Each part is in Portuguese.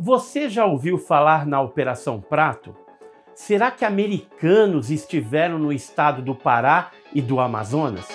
Você já ouviu falar na Operação Prato? Será que americanos estiveram no estado do Pará e do Amazonas?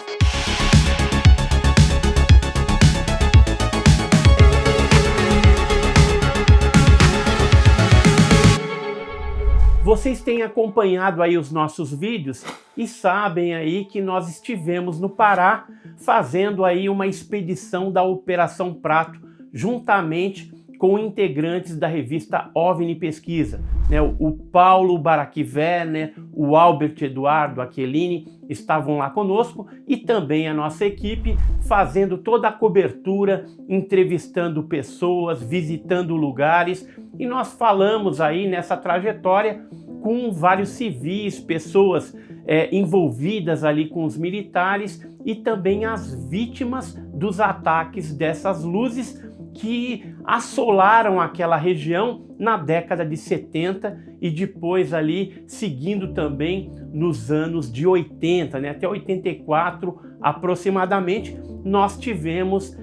Vocês têm acompanhado aí os nossos vídeos e sabem aí que nós estivemos no Pará fazendo aí uma expedição da Operação Prato juntamente com integrantes da revista OVNI Pesquisa, né? O Paulo Baraquivé, né? O Albert Eduardo Aquilini estavam lá conosco e também a nossa equipe fazendo toda a cobertura, entrevistando pessoas, visitando lugares, e nós falamos aí nessa trajetória com vários civis, pessoas envolvidas ali com os militares e também as vítimas dos ataques dessas luzes que assolaram aquela região na década de 70 e depois ali seguindo também nos anos de 80, né? Até 84 aproximadamente, nós tivemos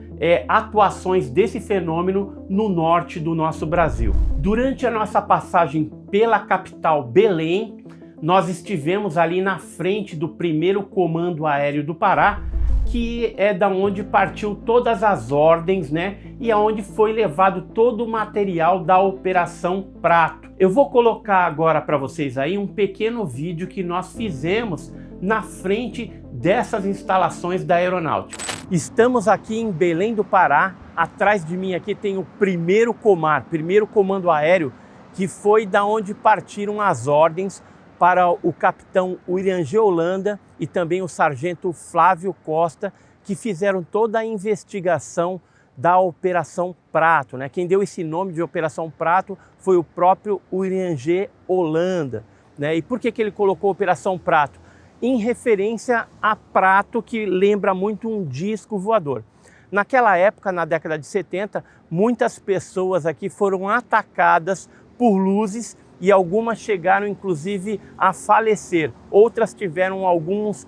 atuações desse fenômeno no norte do nosso Brasil. Durante a nossa passagem pela capital Belém, nós estivemos ali na frente do primeiro Comando Aéreo do Pará, que é da onde partiu todas as ordens, né? E aonde foi levado todo o material da Operação Prato. Eu vou colocar agora para vocês aí um pequeno vídeo que nós fizemos na frente dessas instalações da aeronáutica. Estamos aqui em Belém do Pará. Atrás de mim aqui tem o primeiro Comar, primeiro Comando Aéreo, que foi da onde partiram as ordens para o capitão William G. Holanda e também o sargento Flávio Costa, que fizeram toda a investigação da Operação Prato, né? Quem deu esse nome de Operação Prato foi o próprio William G. Holanda, né? E por que ele colocou Operação Prato? Em referência a prato, que lembra muito um disco voador. Naquela época, na década de 70, muitas pessoas aqui foram atacadas por luzes e algumas chegaram inclusive a falecer. Outras tiveram alguns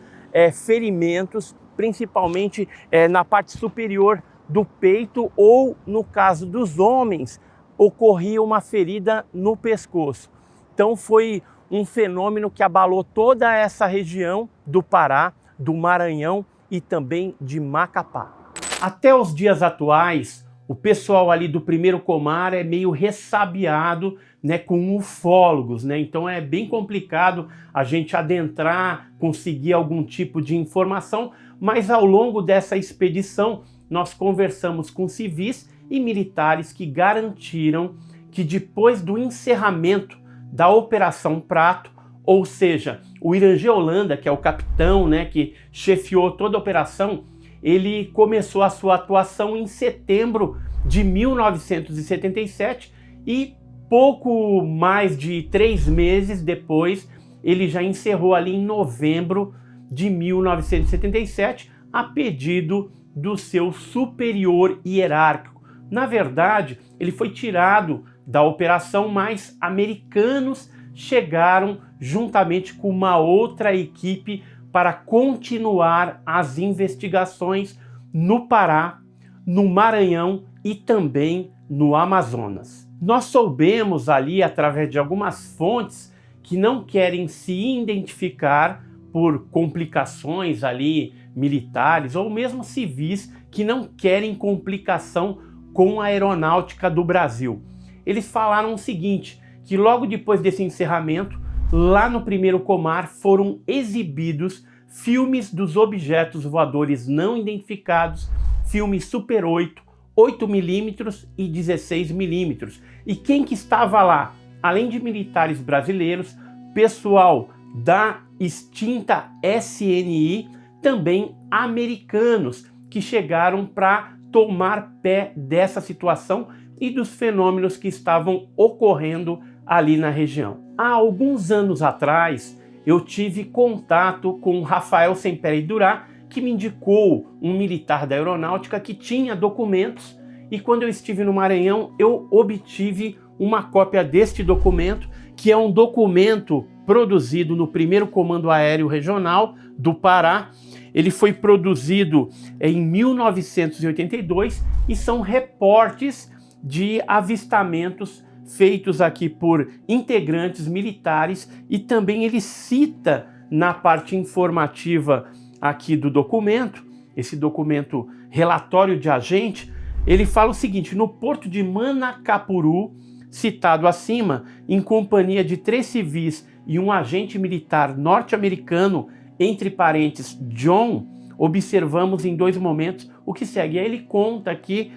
ferimentos, principalmente na parte superior do peito, ou no caso dos homens, ocorria uma ferida no pescoço. Então foi um fenômeno que abalou toda essa região do Pará, do Maranhão e também de Macapá. Até os dias atuais, o pessoal ali do primeiro Comar é meio ressabiado, né, com ufólogos, né? Então é bem complicado a gente adentrar, conseguir algum tipo de informação, mas ao longo dessa expedição nós conversamos com civis e militares que garantiram que depois do encerramento da Operação Prato, ou seja, o William G. Holanda, que é o capitão, né, que chefiou toda a operação, ele começou a sua atuação em setembro de 1977 e pouco mais de 3 meses depois ele já encerrou ali em novembro de 1977 a pedido do seu superior hierárquico. Na verdade, ele foi tirado da operação, mas americanos chegaram juntamente com uma outra equipe para continuar as investigações no Pará, no Maranhão e também no Amazonas. Nós soubemos ali, através de algumas fontes que não querem se identificar por complicações ali militares ou mesmo civis que não querem complicação com a aeronáutica do Brasil. Eles falaram o seguinte, que logo depois desse encerramento, lá no primeiro Comar foram exibidos filmes dos objetos voadores não identificados, filmes Super 8, 8mm e 16mm. E quem que estava lá? Além de militares brasileiros, pessoal da extinta SNI, também americanos que chegaram para tomar pé dessa situação e dos fenômenos que estavam ocorrendo ali na região. Há alguns anos atrás, eu tive contato com Rafael Semperi Durá, que me indicou um militar da aeronáutica que tinha documentos, e quando eu estive no Maranhão, eu obtive uma cópia deste documento, que é um documento produzido no primeiro Comando Aéreo Regional do Pará. Ele foi produzido em 1982 e são reportes de avistamentos feitos aqui por integrantes militares, e também ele cita na parte informativa aqui do documento, esse documento relatório de agente, ele fala o seguinte: no porto de Manacapuru, citado acima, em companhia de 3 civis e um agente militar norte-americano, entre parênteses, John, observamos em 2 momentos o que segue. Aí ele conta aqui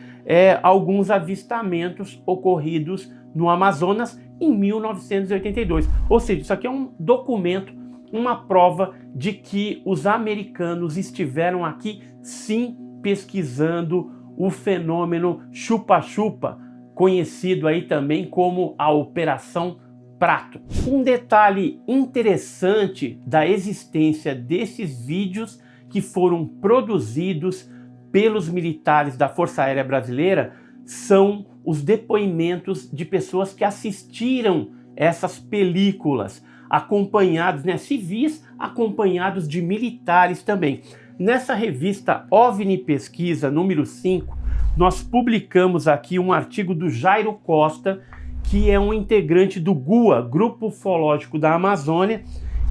alguns avistamentos ocorridos no Amazonas em 1982. Ou seja, isso aqui é um documento, uma prova de que os americanos estiveram aqui sim pesquisando o fenômeno chupa-chupa, conhecido aí também como a Operação Prato. Um detalhe interessante da existência desses vídeos que foram produzidos pelos militares da Força Aérea Brasileira são os depoimentos de pessoas que assistiram essas películas, acompanhados, civis acompanhados de militares também. Nessa revista OVNI Pesquisa, número 5, nós publicamos aqui um artigo do Jairo Costa, que é um integrante do GUA, Grupo Ufológico da Amazônia,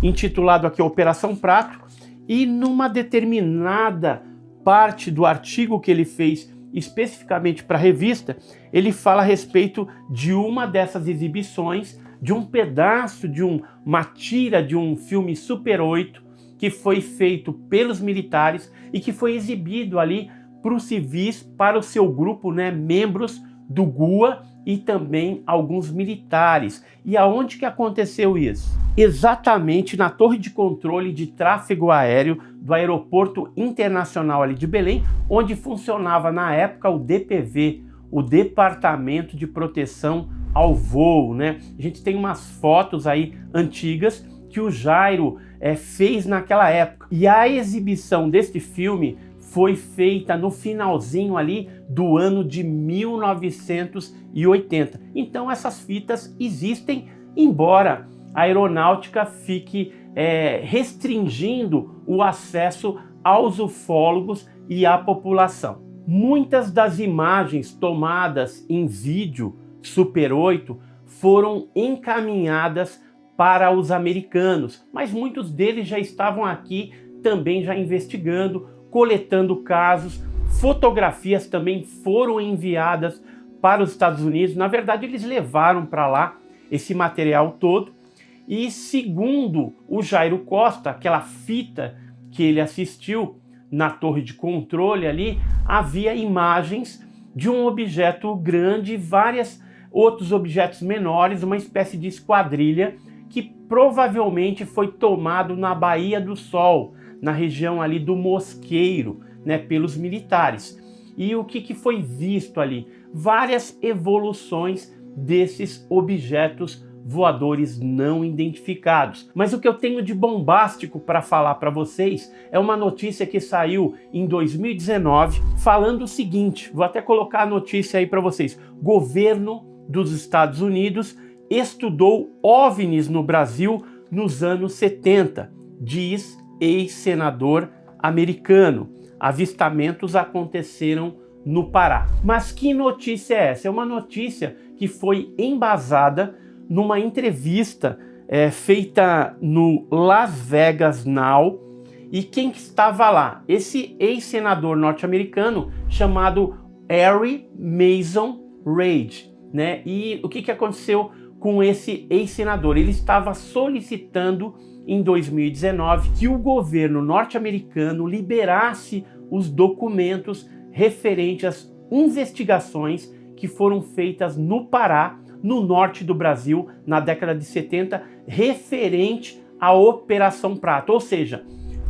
intitulado aqui Operação Prato, e numa determinada parte do artigo que ele fez especificamente para a revista, ele fala a respeito de uma dessas exibições, de um pedaço de uma tira de um filme Super 8 que foi feito pelos militares e que foi exibido ali para os civis, para o seu grupo, membros do GUA e também alguns militares. E aonde que aconteceu isso? Exatamente na torre de controle de tráfego aéreo do Aeroporto Internacional ali de Belém, onde funcionava na época o DPV, o Departamento de Proteção ao Voo, A gente tem umas fotos aí antigas que o Jairo fez naquela época. E a exibição deste filme foi feita no finalzinho ali do ano de 1980. Então essas fitas existem, embora a aeronáutica fique restringindo o acesso aos ufólogos e à população. Muitas das imagens tomadas em vídeo Super 8 foram encaminhadas para os americanos, mas muitos deles já estavam aqui também já investigando, coletando casos. Fotografias também foram enviadas para os Estados Unidos. Na verdade, eles levaram para lá esse material todo. E segundo o Jairo Costa, aquela fita que ele assistiu na torre de controle ali, havia imagens de um objeto grande e vários outros objetos menores, uma espécie de esquadrilha que provavelmente foi tomado na Baía do Sol, na região ali do Mosqueiro, pelos militares. E o que foi visto ali? Várias evoluções desses objetos voadores não identificados. Mas o que eu tenho de bombástico para falar para vocês é uma notícia que saiu em 2019 falando o seguinte, vou até colocar a notícia aí para vocês. Governo dos Estados Unidos estudou OVNIs no Brasil nos anos 70, diz ex-senador americano. Avistamentos aconteceram no Pará. Mas que notícia é essa? É uma notícia que foi embasada numa entrevista feita no Las Vegas Now. E quem que estava lá? Esse ex-senador norte-americano chamado Harry Mason Reid, E o que aconteceu com esse ex-senador? Ele estava solicitando em 2019 que o governo norte-americano liberasse os documentos referentes às investigações que foram feitas no Pará, no norte do Brasil, na década de 70, referente à Operação Prato. Ou seja,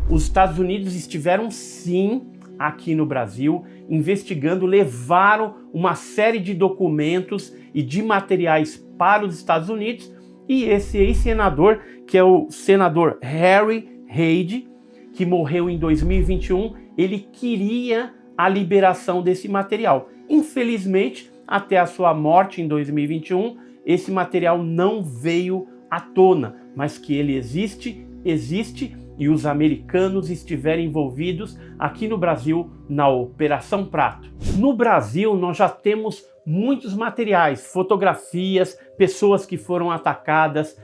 os Estados Unidos estiveram sim aqui no Brasil, investigando, levaram uma série de documentos e de materiais para os Estados Unidos, e esse ex-senador, que é o senador Harry Reid, que morreu em 2021, ele queria a liberação desse material. Infelizmente, até a sua morte em 2021, esse material não veio à tona, mas que ele existe, e os americanos estiveram envolvidos aqui no Brasil na Operação Prato. No Brasil, nós já temos muitos materiais, fotografias, pessoas que foram atacadas,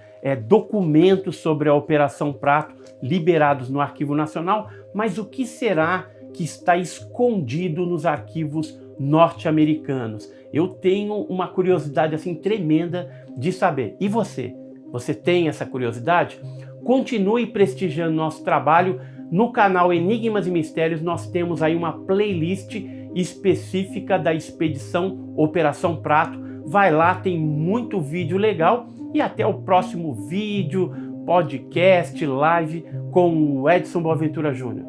documentos sobre a Operação Prato liberados no Arquivo Nacional, mas o que será que está escondido nos arquivos norte-americanos? Eu tenho uma curiosidade assim tremenda de saber. E você? Você tem essa curiosidade? Continue prestigiando nosso trabalho. No canal Enigmas e Mistérios nós temos aí uma playlist específica da expedição Operação Prato. Vai lá, tem muito vídeo legal e até o próximo vídeo, podcast, live com o Edson Boaventura Júnior.